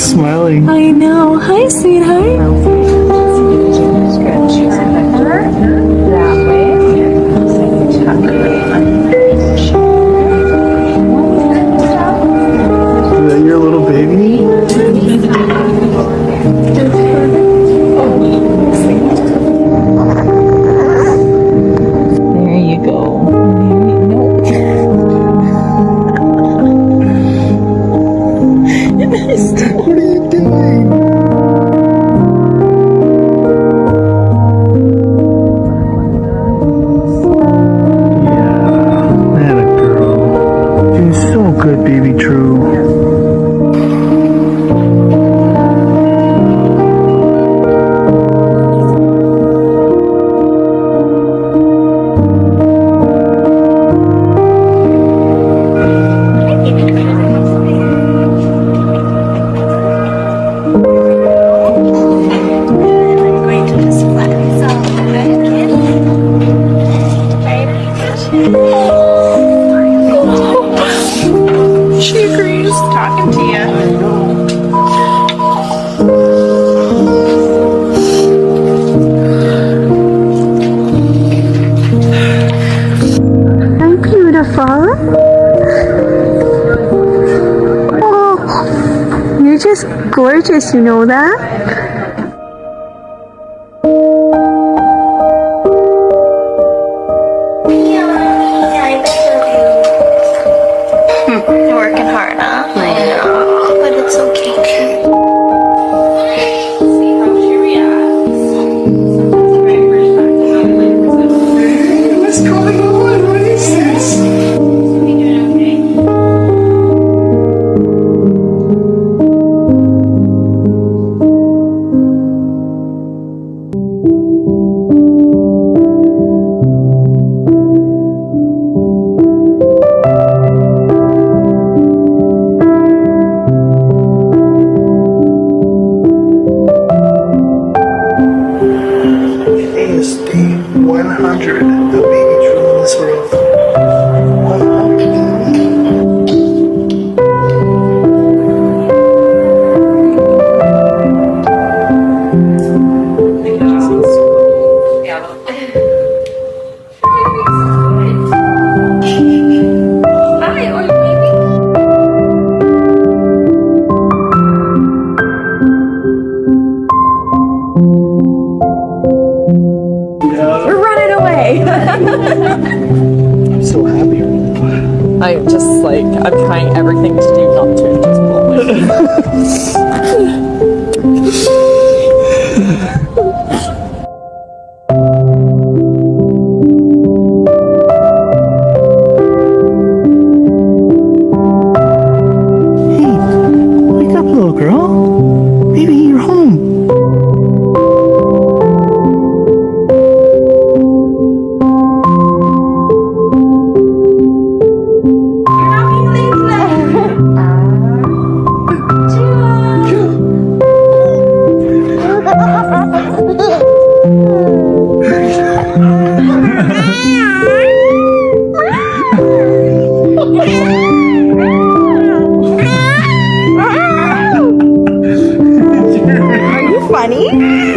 She's smiling. I know. Hi, sweetheart. Is that your little baby? There you go. What are you doing? Yeah, that a girl. She's so good, baby True. She agrees. Talking to you. I'm beautiful. Oh, you're just gorgeous, you know that? Working hard, huh? I know, but it's okay. What's going on? What is this? Today is day 100 of baby True in this world. 100. We're running away. I'm so happy right now. I'm just like, I'm trying everything to do not to just blow my Hey, wake up, little girl. Baby, you're home. Are you funny?